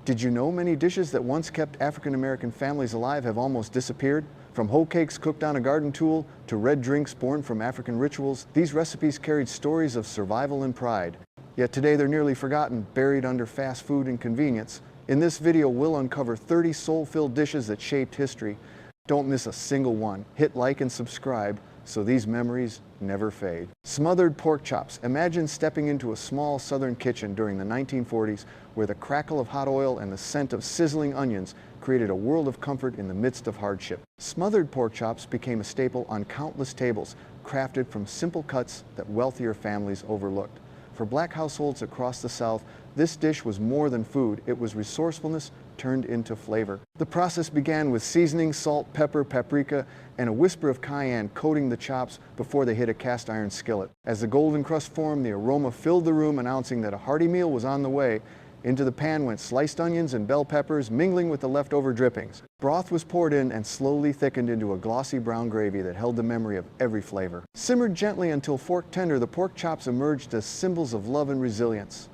Did you know many dishes that once kept African American families alive have almost disappeared? From hoe cakes cooked on a garden tool to red drinks born from African rituals, these recipes carried stories of survival and pride. Yet today they're nearly forgotten, buried under fast food and convenience. In this video, we'll uncover 30 soul-filled dishes that shaped history. Don't miss a single one. Hit like and subscribe so these memories never fade. Smothered pork chops. Imagine stepping into a small southern kitchen during the 1940s where the crackle of hot oil and the scent of sizzling onions created a world of comfort in the midst of hardship. Smothered pork chops became a staple on countless tables, crafted from simple cuts that wealthier families overlooked. For Black households across the South, this dish was more than food. It was resourcefulness turned into flavor. The process began with seasoning, salt, pepper, paprika, and a whisper of cayenne coating the chops before they hit a cast iron skillet. As the golden crust formed, the aroma filled the room, announcing that a hearty meal was on the way. Into the pan went sliced onions and bell peppers, mingling with the leftover drippings. Broth was poured in and slowly thickened into a glossy brown gravy that held the memory of every flavor. Simmered gently until fork tender, the pork chops emerged as symbols of love and resilience.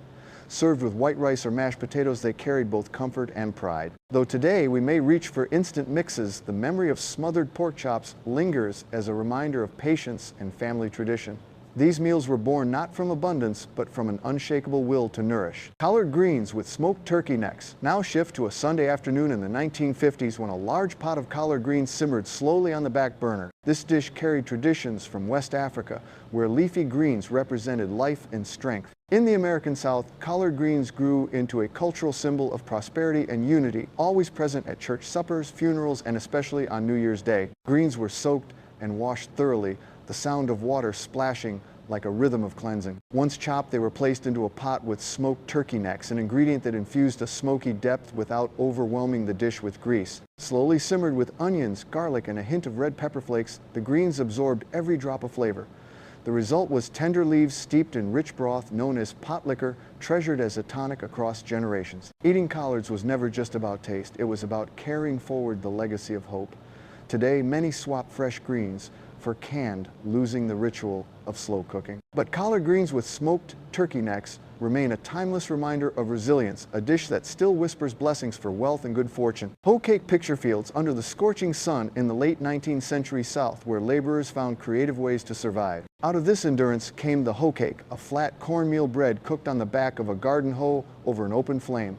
Served with white rice or mashed potatoes, they carried both comfort and pride. Though today we may reach for instant mixes, the memory of smothered pork chops lingers as a reminder of patience and family tradition. These meals were born not from abundance, but from an unshakable will to nourish. Collard greens with smoked turkey necks now shift to a Sunday afternoon in the 1950s when a large pot of collard greens simmered slowly on the back burner. This dish carried traditions from West Africa, where leafy greens represented life and strength. In the American South, collard greens grew into a cultural symbol of prosperity and unity, always present at church suppers, funerals, and especially on New Year's Day. Greens were soaked and washed thoroughly, the sound of water splashing like a rhythm of cleansing. Once chopped, they were placed into a pot with smoked turkey necks, an ingredient that infused a smoky depth without overwhelming the dish with grease. Slowly simmered with onions, garlic, and a hint of red pepper flakes, the greens absorbed every drop of flavor. The result was tender leaves steeped in rich broth known as pot liquor, treasured as a tonic across generations. Eating collards was never just about taste. It was about carrying forward the legacy of hope. Today, many swap fresh greens for canned, losing the ritual of slow cooking. But collard greens with smoked turkey necks remain a timeless reminder of resilience, a dish that still whispers blessings for wealth and good fortune. Hoe cake picture fields under the scorching sun in the late 19th century South, where laborers found creative ways to survive. Out of this endurance came the hoe cake, a flat cornmeal bread cooked on the back of a garden hoe over an open flame.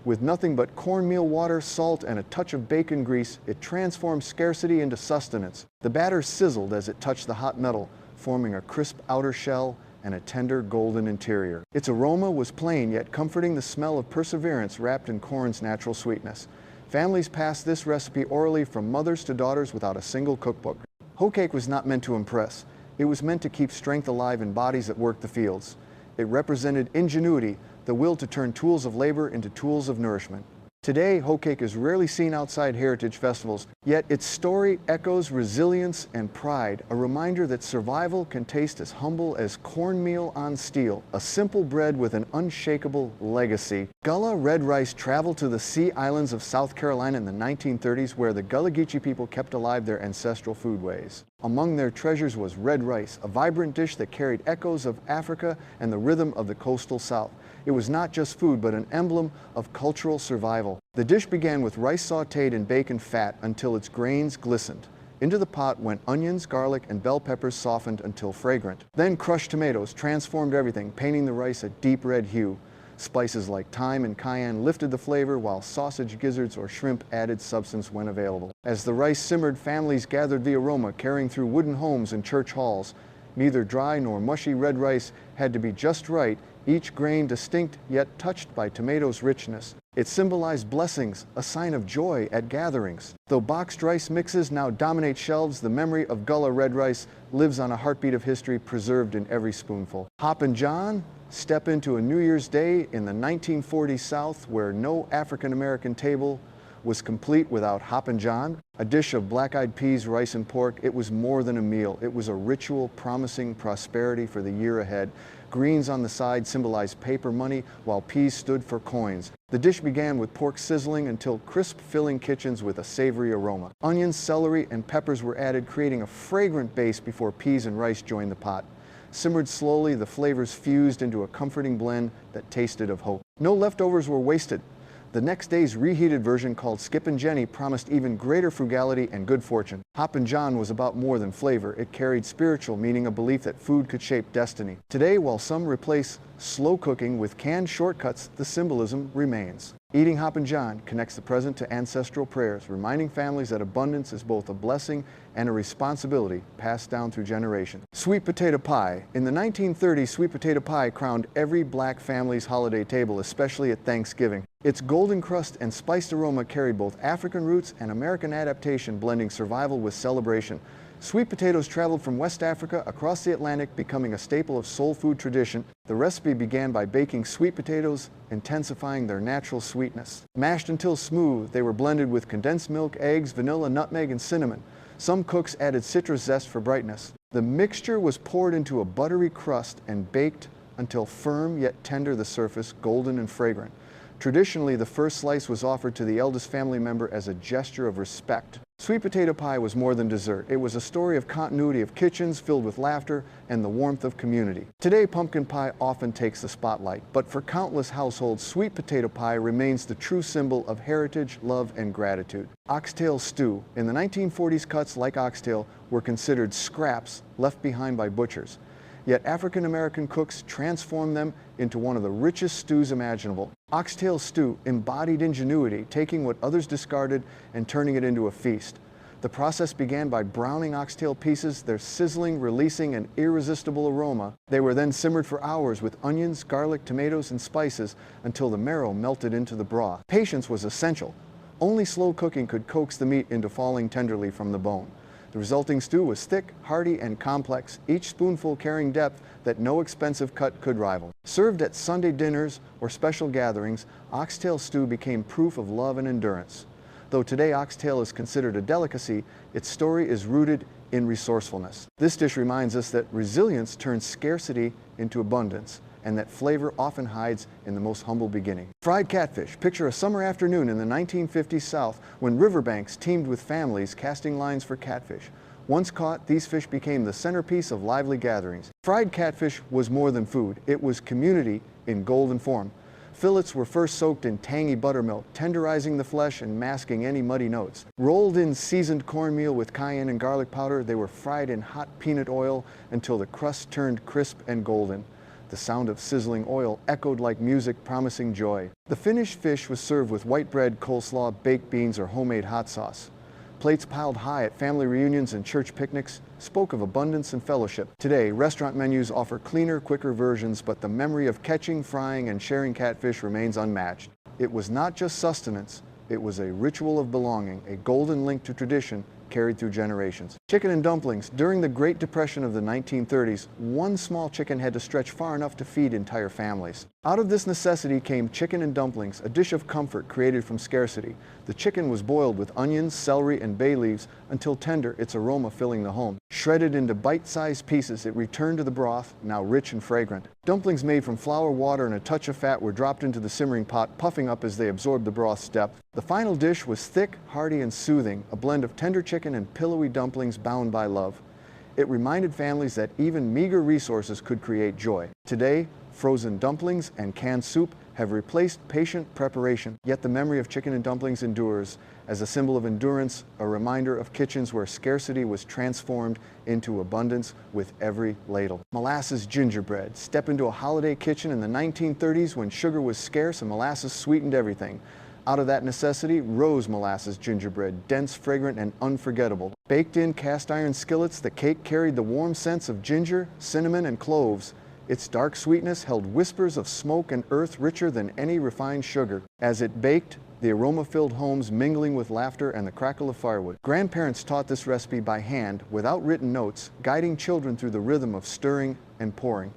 With nothing but cornmeal water, salt, and a touch of bacon grease, it transformed scarcity into sustenance. The batter sizzled as it touched the hot metal, forming a crisp outer shell and a tender golden interior. Its aroma was plain, yet comforting, the smell of perseverance wrapped in corn's natural sweetness. Families passed this recipe orally from mothers to daughters without a single cookbook. Hoe cake was not meant to impress. It was meant to keep strength alive in bodies that worked the fields. It represented ingenuity, the will to turn tools of labor into tools of nourishment. Today, hoe cake is rarely seen outside heritage festivals, yet its story echoes resilience and pride, a reminder that survival can taste as humble as cornmeal on steel, a simple bread with an unshakable legacy. Gullah red rice traveled to the Sea Islands of South Carolina in the 1930s, where the Gullah Geechee people kept alive their ancestral foodways. Among their treasures was red rice, a vibrant dish that carried echoes of Africa and the rhythm of the coastal South. It was not just food, but an emblem of cultural survival. The dish began with rice sautéed in bacon fat until its grains glistened. Into the pot went onions, garlic, and bell peppers softened until fragrant. Then crushed tomatoes transformed everything, painting the rice a deep red hue. Spices like thyme and cayenne lifted the flavor, while sausage gizzards or shrimp added substance when available. As the rice simmered, families gathered the aroma, carrying through wooden homes and church halls. Neither dry nor mushy red rice had to be just right, each grain distinct yet touched by tomatoes' richness. It symbolized blessings, a sign of joy at gatherings. Though boxed rice mixes now dominate shelves, the memory of Gullah red rice lives on a heartbeat of history preserved in every spoonful. Hoppin' John? Step into a New Year's Day in the 1940s South, where no African-American table was complete without Hoppin' John, a dish of black-eyed peas, rice, and pork. It was more than a meal. It was a ritual promising prosperity for the year ahead. Greens on the side symbolized paper money, while peas stood for coins. The dish began with pork sizzling until crisp, filling kitchens with a savory aroma. Onions, celery, and peppers were added, creating a fragrant base before peas and rice joined the pot. Simmered slowly, the flavors fused into a comforting blend that tasted of hope. No leftovers were wasted. The next day's reheated version, called Skip and Jenny, promised even greater frugality and good fortune. Hoppin' John was about more than flavor. It carried spiritual meaning, a belief that food could shape destiny. Today, while some replace slow cooking with canned shortcuts, the symbolism remains. Eating Hoppin' John connects the present to ancestral prayers, reminding families that abundance is both a blessing and a responsibility passed down through generations. Sweet potato pie. In the 1930s, sweet potato pie crowned every black family's holiday table, especially at Thanksgiving. Its golden crust and spiced aroma carried both African roots and American adaptation, blending survival with celebration. Sweet potatoes traveled from West Africa across the Atlantic, becoming a staple of soul food tradition. The recipe began by baking sweet potatoes, intensifying their natural sweetness. Mashed until smooth, they were blended with condensed milk, eggs, vanilla, nutmeg, and cinnamon. Some cooks added citrus zest for brightness. The mixture was poured into a buttery crust and baked until firm yet tender, the surface golden and fragrant. Traditionally, the first slice was offered to the eldest family member as a gesture of respect. Sweet potato pie was more than dessert. It was a story of continuity of kitchens filled with laughter and the warmth of community. Today, pumpkin pie often takes the spotlight, but for countless households, sweet potato pie remains the true symbol of heritage, love, and gratitude. Oxtail stew. In the 1940s, cuts like oxtail were considered scraps left behind by butchers. Yet African American cooks transformed them into one of the richest stews imaginable. Oxtail stew embodied ingenuity, taking what others discarded and turning it into a feast. The process began by browning oxtail pieces, their sizzling releasing an irresistible aroma. They were then simmered for hours with onions, garlic, tomatoes, and spices until the marrow melted into the broth. Patience was essential. Only slow cooking could coax the meat into falling tenderly from the bone. The resulting stew was thick, hearty, and complex, each spoonful carrying depth that no expensive cut could rival. Served at Sunday dinners or special gatherings, oxtail stew became proof of love and endurance. Though today oxtail is considered a delicacy, its story is rooted in resourcefulness. This dish reminds us that resilience turns scarcity into abundance, and that flavor often hides in the most humble beginning. Fried catfish. Picture a summer afternoon in the 1950s South when riverbanks teemed with families casting lines for catfish. Once caught, these fish became the centerpiece of lively gatherings. Fried catfish was more than food. It was community in golden form. Fillets were first soaked in tangy buttermilk, tenderizing the flesh and masking any muddy notes. Rolled in seasoned cornmeal with cayenne and garlic powder, they were fried in hot peanut oil until the crust turned crisp and golden. The sound of sizzling oil echoed like music, promising joy. The finished fish was served with white bread, coleslaw, baked beans, or homemade hot sauce. Plates piled high at family reunions and church picnics spoke of abundance and fellowship. Today, restaurant menus offer cleaner, quicker versions, but the memory of catching, frying, and sharing catfish remains unmatched. It was not just sustenance, it was a ritual of belonging, a golden link to tradition carried through generations. Chicken and dumplings. During the Great Depression of the 1930s, one small chicken had to stretch far enough to feed entire families. Out of this necessity came chicken and dumplings, a dish of comfort created from scarcity. The chicken was boiled with onions, celery, and bay leaves until tender, its aroma filling the home. Shredded into bite-sized pieces, it returned to the broth, now rich and fragrant. Dumplings made from flour, water, and a touch of fat were dropped into the simmering pot, puffing up as they absorbed the broth's depth. The final dish was thick, hearty, and soothing, a blend of tender chicken and pillowy dumplings bound by love. It reminded families that even meager resources could create joy. Today, frozen dumplings and canned soup have replaced patient preparation, yet the memory of chicken and dumplings endures as a symbol of endurance, a reminder of kitchens where scarcity was transformed into abundance with every ladle. Molasses gingerbread. Step into a holiday kitchen in the 1930s when sugar was scarce and molasses sweetened everything. Out of that necessity rose molasses gingerbread, dense, fragrant, and unforgettable. Baked in cast iron skillets, the cake carried the warm scents of ginger, cinnamon, and cloves. Its dark sweetness held whispers of smoke and earth richer than any refined sugar. As it baked, the aroma filled homes, mingling with laughter and the crackle of firewood. Grandparents taught this recipe by hand, without written notes, guiding children through the rhythm of stirring and pouring.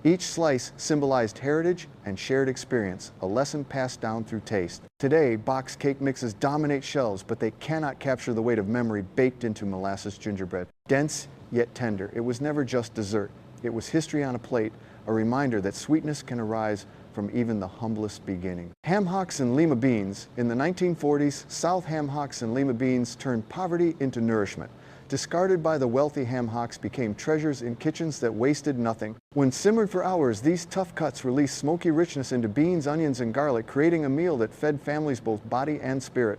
Each slice symbolized heritage and shared experience, a lesson passed down through taste. Today, box cake mixes dominate shelves, but they cannot capture the weight of memory baked into molasses gingerbread. Dense yet tender, it was never just dessert. It was history on a plate, a reminder that sweetness can arise from even the humblest beginning. Ham hocks and lima beans. In the 1940s, South ham hocks and lima beans turned poverty into nourishment. discarded by the wealthy ham hocks, became treasures in kitchens that wasted nothing. When simmered for hours, these tough cuts released smoky richness into beans, onions, and garlic, creating a meal that fed families both body and spirit.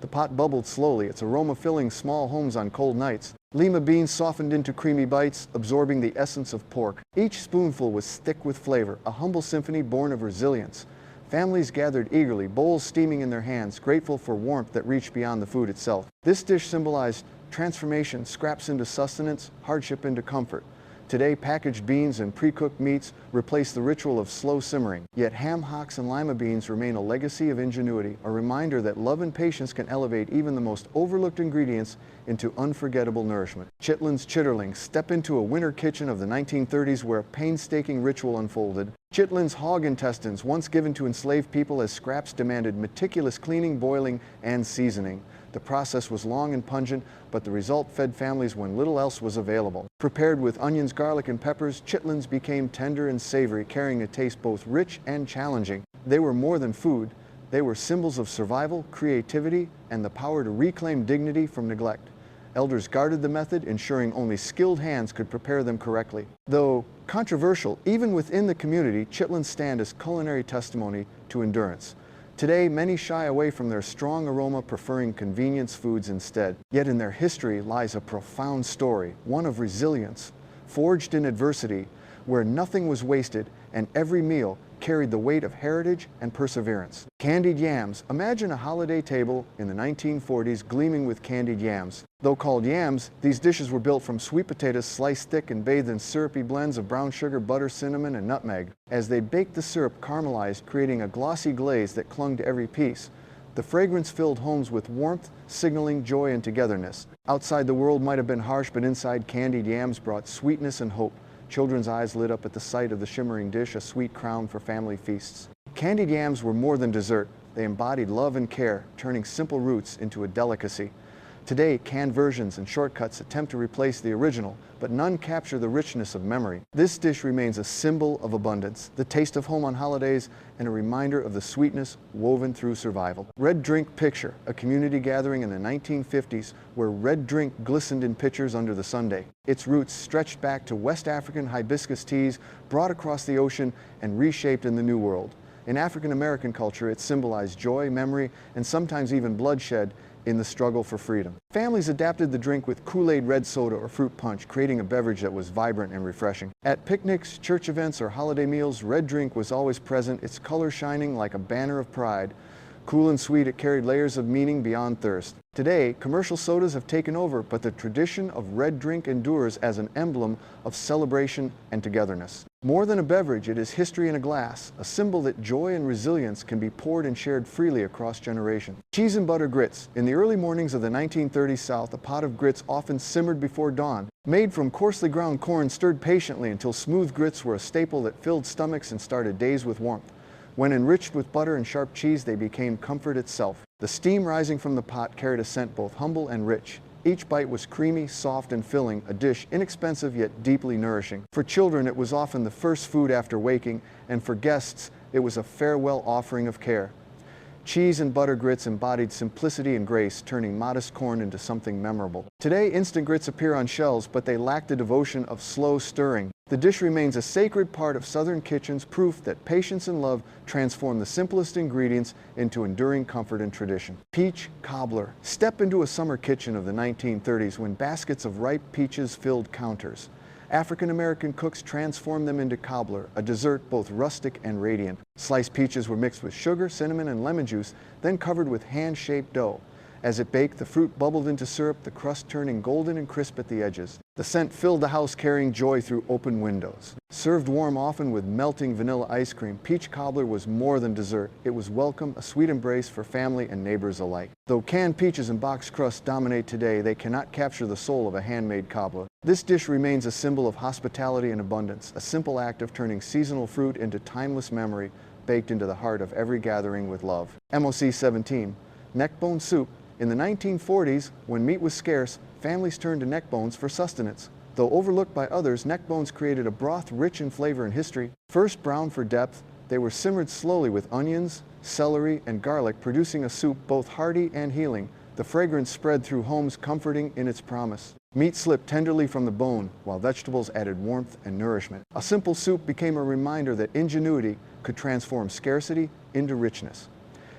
The pot bubbled slowly, its aroma filling small homes on cold nights. Lima beans softened into creamy bites, absorbing the essence of pork. Each spoonful was thick with flavor, a humble symphony born of resilience. Families gathered eagerly, bowls steaming in their hands, grateful for warmth that reached beyond the food itself. This dish symbolized transformation, scraps into sustenance, hardship into comfort. Today, packaged beans and pre-cooked meats replace the ritual of slow simmering. Yet ham hocks and lima beans remain a legacy of ingenuity, a reminder that love and patience can elevate even the most overlooked ingredients into unforgettable nourishment. Chitlins chitterlings step into a winter kitchen of the 1930s where a painstaking ritual unfolded. Chitlins hog intestines, once given to enslaved people as scraps, demanded meticulous cleaning, boiling, and seasoning. The process was long and pungent, but the result fed families when little else was available. Prepared with onions, garlic, and peppers, chitlins became tender and savory, carrying a taste both rich and challenging. They were more than food. They were symbols of survival, creativity, and the power to reclaim dignity from neglect. Elders guarded the method, ensuring only skilled hands could prepare them correctly. Though controversial, even within the community, chitlins stand as culinary testimony to endurance. Today, many shy away from their strong aroma, preferring convenience foods instead. Yet in their history lies a profound story, one of resilience, forged in adversity, where nothing was wasted and every meal carried the weight of heritage and perseverance. Candied yams. Imagine a holiday table in the 1940s gleaming with candied yams. Though called yams, these dishes were built from sweet potatoes sliced thick and bathed in syrupy blends of brown sugar, butter, cinnamon, and nutmeg. As they baked, the syrup caramelized, creating a glossy glaze that clung to every piece. The fragrance filled homes with warmth, signaling joy and togetherness. Outside, the world might have been harsh, but inside, candied yams brought sweetness and hope. Children's eyes lit up at the sight of the shimmering dish, a sweet crown for family feasts. Candied yams were more than dessert. They embodied love and care, turning simple roots into a delicacy. Today, canned versions and shortcuts attempt to replace the original, but none capture the richness of memory. This dish remains a symbol of abundance, the taste of home on holidays, and a reminder of the sweetness woven through survival. Red Drink Picture, a community gathering in the 1950s where red drink glistened in pitchers under the sundae. Its roots stretched back to West African hibiscus teas brought across the ocean and reshaped in the New World. In African American culture, it symbolized joy, memory, and sometimes even bloodshed in the struggle for freedom. Families adapted the drink with Kool-Aid red soda or fruit punch, creating a beverage that was vibrant and refreshing. At picnics, church events, or holiday meals, red drink was always present, its color shining like a banner of pride. Cool and sweet, it carried layers of meaning beyond thirst. Today, commercial sodas have taken over, but the tradition of red drink endures as an emblem of celebration and togetherness. More than a beverage, it is history in a glass, a symbol that joy and resilience can be poured and shared freely across generations. Cheese and butter grits. In the early mornings of the 1930s South, a pot of grits often simmered before dawn. Made from coarsely ground corn, stirred patiently until smooth grits were a staple that filled stomachs and started days with warmth. When enriched with butter and sharp cheese, they became comfort itself. The steam rising from the pot carried a scent both humble and rich. Each bite was creamy, soft, and filling, a dish inexpensive yet deeply nourishing. For children, it was often the first food after waking, and for guests, it was a farewell offering of care. Cheese and butter grits embodied simplicity and grace, turning modest corn into something memorable. Today, instant grits appear on shelves, but they lack the devotion of slow stirring. The dish remains a sacred part of Southern kitchens, proof that patience and love transform the simplest ingredients into enduring comfort and tradition. Peach cobbler. Step into a summer kitchen of the 1930s when baskets of ripe peaches filled counters. African-American cooks transformed them into cobbler, a dessert both rustic and radiant. Sliced peaches were mixed with sugar, cinnamon, and lemon juice, then covered with hand-shaped dough. As it baked, the fruit bubbled into syrup, the crust turning golden and crisp at the edges. The scent filled the house, carrying joy through open windows. Served warm, often with melting vanilla ice cream, peach cobbler was more than dessert. It was welcome, a sweet embrace for family and neighbors alike. Though canned peaches and box crusts dominate today, they cannot capture the soul of a handmade cobbler. This dish remains a symbol of hospitality and abundance, a simple act of turning seasonal fruit into timeless memory, baked into the heart of every gathering with love. MOC 17, neckbone soup. In the 1940s, when meat was scarce, families turned to neck bones for sustenance. Though overlooked by others, neck bones created a broth rich in flavor and history. First browned for depth, they were simmered slowly with onions, celery, and garlic, producing a soup both hearty and healing. The fragrance spread through homes, comforting in its promise. Meat slipped tenderly from the bone, while vegetables added warmth and nourishment. A simple soup became a reminder that ingenuity could transform scarcity into richness.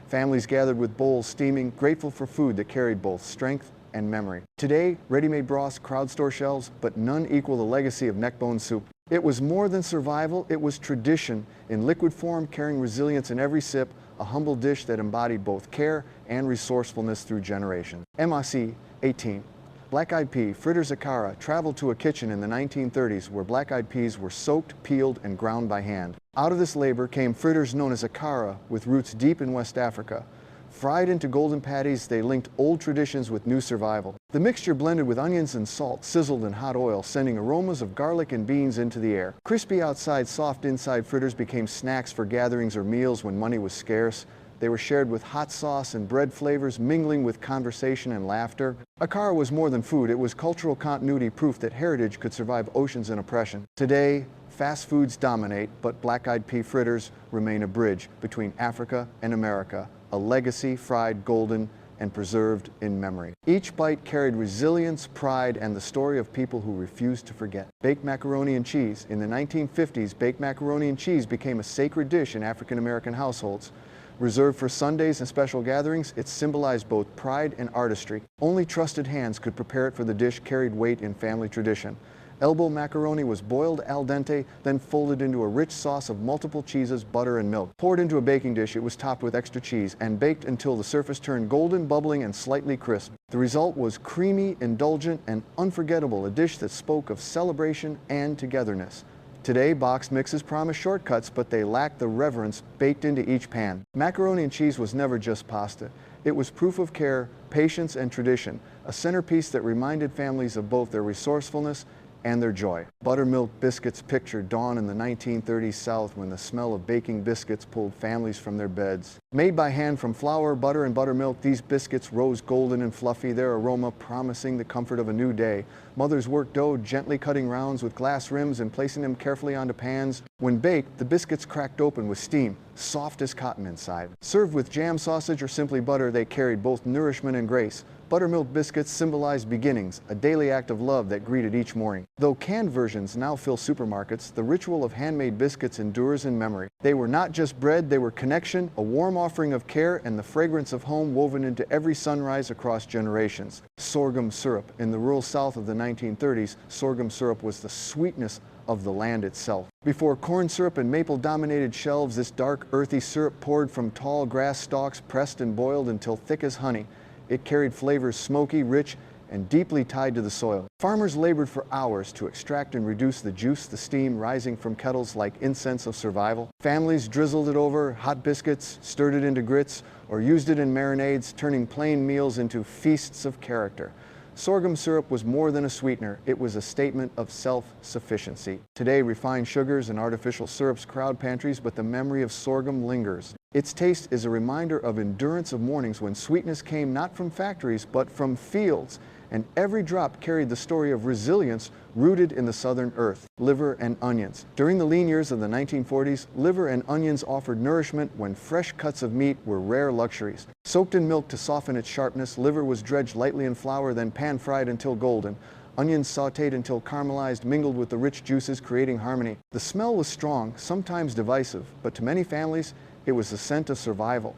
Families gathered with bowls steaming, grateful for food that carried both strength and memory. Today, ready-made broths crowd store shelves, but none equal the legacy of neckbone soup. It was more than survival, it was tradition, in liquid form carrying resilience in every sip, a humble dish that embodied both care and resourcefulness through generations. MIC 18. Black-eyed pea, fritters akara, traveled to a kitchen in the 1930s where black-eyed peas were soaked, peeled, and ground by hand. Out of this labor came fritters known as akara, with roots deep in West Africa. Fried into golden patties, they linked old traditions with new survival. The mixture blended with onions and salt, sizzled in hot oil, sending aromas of garlic and beans into the air. Crispy outside, soft inside fritters became snacks for gatherings or meals when money was scarce. They were shared with hot sauce and bread flavors, mingling with conversation and laughter. Akara was more than food, it was cultural continuity, proof that heritage could survive oceans and oppression. Today, fast foods dominate, but black-eyed pea fritters remain a bridge between Africa and America, a legacy fried golden and preserved in memory. Each bite carried resilience, pride, and the story of people who refused to forget. Baked macaroni and cheese. In the 1950s, baked macaroni and cheese became a sacred dish in African American households. Reserved for Sundays and special gatherings, it symbolized both pride and artistry. Only trusted hands could prepare it, for the dish carried weight in family tradition. Elbow macaroni was boiled al dente, then folded into a rich sauce of multiple cheeses, butter, and milk. Poured into a baking dish, it was topped with extra cheese and baked until the surface turned golden, bubbling, and slightly crisp. The result was creamy, indulgent, and unforgettable, a dish that spoke of celebration and togetherness. Today, boxed mixes promise shortcuts, but they lack the reverence baked into each pan. Macaroni and cheese was never just pasta. It was proof of care, patience, and tradition, a centerpiece that reminded families of both their resourcefulness and their joy. Buttermilk biscuits pictured dawn in the 1930s South when the smell of baking biscuits pulled families from their beds. Made by hand from flour, butter, and buttermilk, these biscuits rose golden and fluffy, their aroma promising the comfort of a new day. Mothers worked dough, gently cutting rounds with glass rims and placing them carefully onto pans. When baked, the biscuits cracked open with steam, soft as cotton inside. Served with jam, sausage, or simply butter, they carried both nourishment and grace. Buttermilk biscuits symbolized beginnings, a daily act of love that greeted each morning. Though canned versions now fill supermarkets, the ritual of handmade biscuits endures in memory. They were not just bread, they were connection, a warm offering of care, and the fragrance of home woven into every sunrise across generations. Sorghum syrup. In the rural South of the 1930s, sorghum syrup was the sweetness of the land itself. Before corn syrup and maple dominated shelves, this dark, earthy syrup poured from tall grass stalks, pressed and boiled until thick as honey. It carried flavors smoky, rich, and deeply tied to the soil. Farmers labored for hours to extract and reduce the juice, the steam rising from kettles like incense of survival. Families drizzled it over hot biscuits, stirred it into grits, or used it in marinades, turning plain meals into feasts of character. Sorghum syrup was more than a sweetener, it was a statement of self-sufficiency. Today, refined sugars and artificial syrups crowd pantries, but the memory of sorghum lingers. Its taste is a reminder of endurance of mornings when sweetness came not from factories, but from fields, and every drop carried the story of resilience rooted in the southern earth. Liver and onions. During the lean years of the 1940s, liver and onions offered nourishment when fresh cuts of meat were rare luxuries. Soaked in milk to soften its sharpness, liver was dredged lightly in flour, then pan-fried until golden. Onions sautéed until caramelized, mingled with the rich juices, creating harmony. The smell was strong, sometimes divisive, but to many families, it was the scent of survival.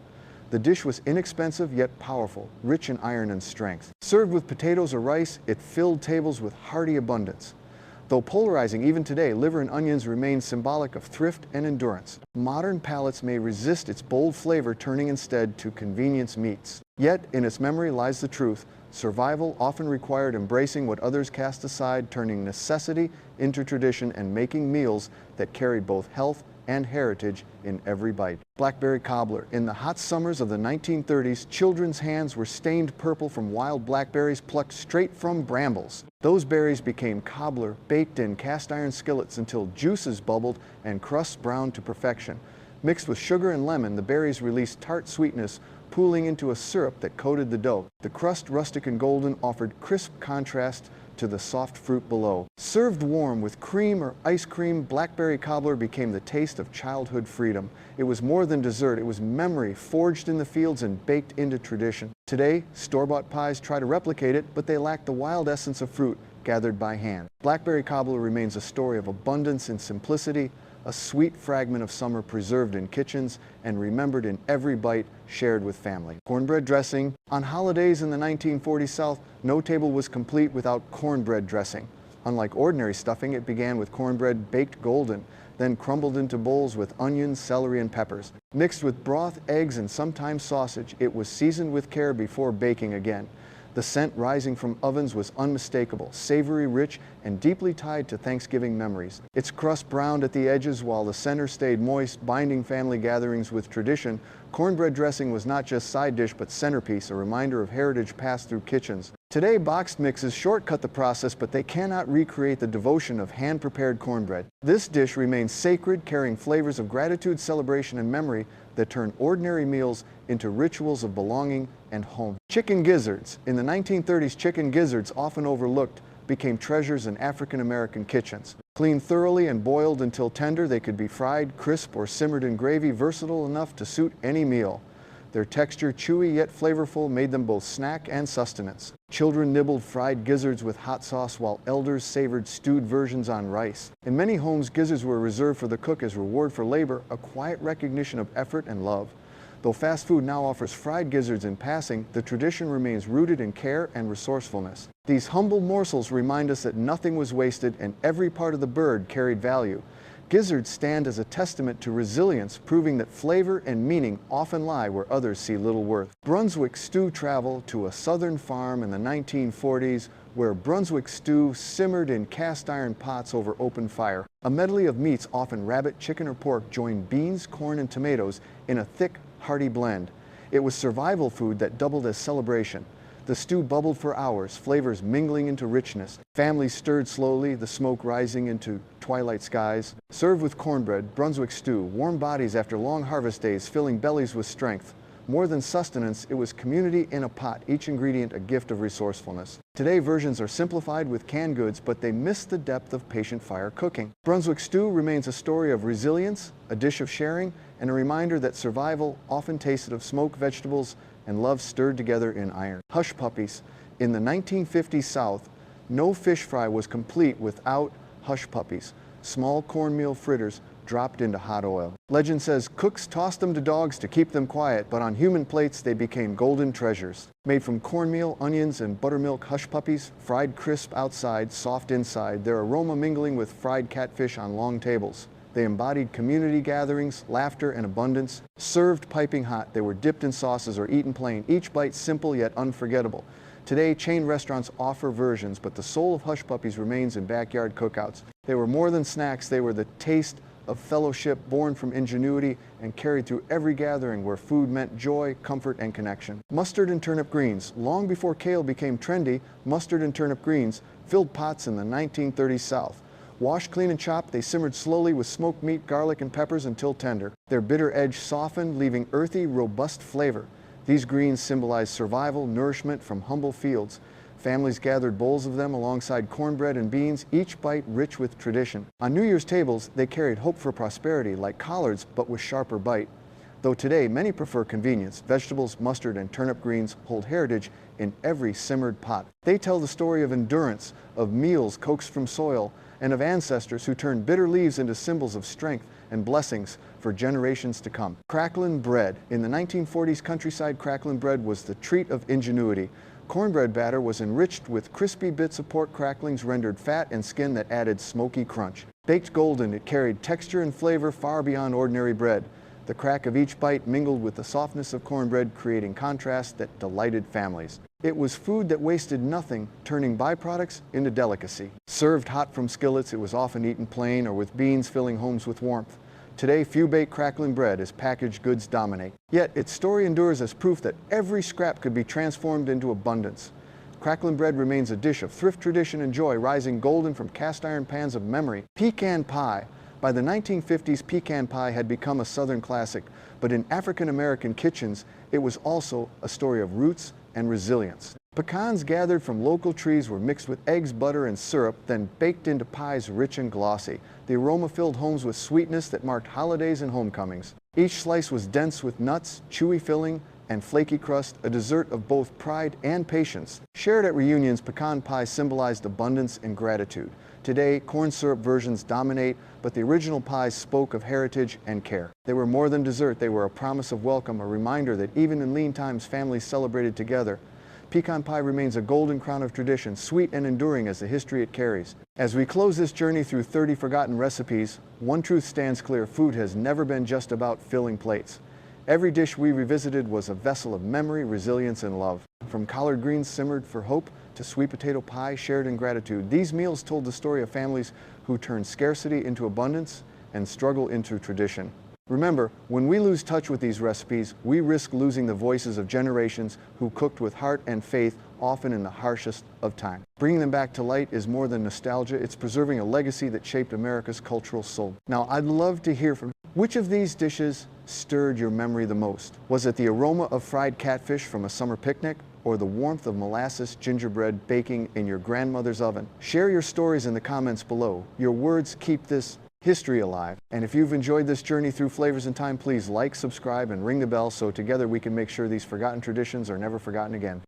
The dish was inexpensive yet powerful, rich in iron and strength. Served with potatoes or rice, it filled tables with hearty abundance. Though polarizing even today, liver and onions remain symbolic of thrift and endurance. Modern palates may resist its bold flavor, turning instead to convenience meats. Yet, in its memory lies the truth. Survival often required embracing what others cast aside, turning necessity into tradition, and making meals that carried both health and heritage in every bite. Blackberry cobbler. In the hot summers of the 1930s, children's hands were stained purple from wild blackberries plucked straight from brambles. Those berries became cobbler, baked in cast iron skillets until juices bubbled and crusts browned to perfection. Mixed with sugar and lemon, the berries released tart sweetness, pooling into a syrup that coated the dough. The crust, rustic and golden, offered crisp contrast to the soft fruit below. Served warm with cream or ice cream, blackberry cobbler became the taste of childhood freedom. It was more than dessert, it was memory forged in the fields and baked into tradition. Today, store-bought pies try to replicate it, but they lack the wild essence of fruit gathered by hand. Blackberry cobbler remains a story of abundance and simplicity, a sweet fragment of summer preserved in kitchens and remembered in every bite shared with family. Cornbread dressing. On holidays in the 1940s South, no table was complete without cornbread dressing. Unlike ordinary stuffing, it began with cornbread baked golden, then crumbled into bowls with onions, celery, and peppers. Mixed with broth, eggs, and sometimes sausage, it was seasoned with care before baking again. The scent rising from ovens was unmistakable, savory, rich, and deeply tied to Thanksgiving memories. Its crust browned at the edges while the center stayed moist, binding family gatherings with tradition. Cornbread dressing was not just side dish but centerpiece, a reminder of heritage passed through kitchens. Today, boxed mixes shortcut the process, but they cannot recreate the devotion of hand-prepared cornbread. This dish remains sacred, carrying flavors of gratitude, celebration, and memory that turn ordinary meals into rituals of belonging and home. Chicken gizzards. In the 1930s, chicken gizzards, often overlooked, became treasures in African American kitchens. Cleaned thoroughly and boiled until tender, they could be fried, crisp, or simmered in gravy, versatile enough to suit any meal. Their texture, chewy yet flavorful, made them both snack and sustenance. Children nibbled fried gizzards with hot sauce while elders savored stewed versions on rice. In many homes, gizzards were reserved for the cook as reward for labor, a quiet recognition of effort and love. Though fast food now offers fried gizzards in passing, the tradition remains rooted in care and resourcefulness. These humble morsels remind us that nothing was wasted and every part of the bird carried value. Gizzards stand as a testament to resilience, proving that flavor and meaning often lie where others see little worth. Brunswick stew traveled to a southern farm in the 1940s where Brunswick stew simmered in cast iron pots over open fire. A medley of meats, often rabbit, chicken, or pork, joined beans, corn, and tomatoes in a thick, hearty blend. It was survival food that doubled as celebration. The stew bubbled for hours, flavors mingling into richness. Families stirred slowly, the smoke rising into twilight skies. Served with cornbread, Brunswick stew, warm bodies after long harvest days, filling bellies with strength. More than sustenance, it was community in a pot, each ingredient a gift of resourcefulness. Today, versions are simplified with canned goods, but they miss the depth of patient fire cooking. Brunswick stew remains a story of resilience, a dish of sharing, and a reminder that survival often tasted of smoked vegetables and love stirred together in iron. Hush puppies. In the 1950s South, no fish fry was complete without hush puppies, small cornmeal fritters dropped into hot oil. Legend says cooks tossed them to dogs to keep them quiet, but on human plates they became golden treasures. Made from cornmeal, onions, and buttermilk hush puppies, fried crisp outside, soft inside, their aroma mingling with fried catfish on long tables. They embodied community gatherings, laughter, and abundance. Served piping hot, they were dipped in sauces or eaten plain, each bite simple yet unforgettable. Today, chain restaurants offer versions, but the soul of hush puppies remains in backyard cookouts. They were more than snacks, they were the taste of fellowship born from ingenuity and carried through every gathering where food meant joy, comfort, and connection. Mustard and turnip greens. Long before kale became trendy, mustard and turnip greens filled pots in the 1930s South. Washed clean and chopped, they simmered slowly with smoked meat, garlic, and peppers until tender. Their bitter edge softened, leaving earthy, robust flavor. These greens symbolize survival, nourishment from humble fields. Families gathered bowls of them alongside cornbread and beans, each bite rich with tradition. On New Year's tables, they carried hope for prosperity, like collards, but with sharper bite. Though today, many prefer convenience, vegetables, mustard, and turnip greens hold heritage in every simmered pot. They tell the story of endurance, of meals coaxed from soil, and of ancestors who turned bitter leaves into symbols of strength and blessings for generations to come. Cracklin' bread. In the 1940s, countryside cracklin' bread was the treat of ingenuity. Cornbread batter was enriched with crispy bits of pork cracklings rendered fat and skin that added smoky crunch. Baked golden, it carried texture and flavor far beyond ordinary bread. The crack of each bite mingled with the softness of cornbread, creating contrast that delighted families. It was food that wasted nothing, turning byproducts into delicacy. Served hot from skillets, it was often eaten plain or with beans, filling homes with warmth. Today, few bake crackling bread as packaged goods dominate. Yet, its story endures as proof that every scrap could be transformed into abundance. Crackling bread remains a dish of thrift, tradition, and joy, rising golden from cast iron pans of memory. Pecan pie. By the 1950s, pecan pie had become a Southern classic, but in African American kitchens, it was also a story of roots and resilience. Pecans gathered from local trees were mixed with eggs, butter, and syrup, then baked into pies rich and glossy. The aroma filled homes with sweetness that marked holidays and homecomings. Each slice was dense with nuts, chewy filling, and flaky crust, a dessert of both pride and patience. Shared at reunions, pecan pie symbolized abundance and gratitude. Today, corn syrup versions dominate, but the original pies spoke of heritage and care. They were more than dessert, they were a promise of welcome, a reminder that even in lean times, families celebrated together. Pecan pie remains a golden crown of tradition, sweet and enduring as the history it carries. As we close this journey through 30 forgotten recipes, one truth stands clear: food has never been just about filling plates. Every dish we revisited was a vessel of memory, resilience, and love. From collard greens simmered for hope to sweet potato pie shared in gratitude, these meals told the story of families who turned scarcity into abundance and struggle into tradition. Remember, when we lose touch with these recipes, we risk losing the voices of generations who cooked with heart and faith, often in the harshest of times. Bringing them back to light is more than nostalgia, it's preserving a legacy that shaped America's cultural soul. Now, I'd love to hear from you. Which of these dishes stirred your memory the most? Was it the aroma of fried catfish from a summer picnic, or the warmth of molasses gingerbread baking in your grandmother's oven? Share your stories in the comments below. Your words keep this history alive. And if you've enjoyed this journey through flavors and time, please like, subscribe, and ring the bell so together we can make sure these forgotten traditions are never forgotten again.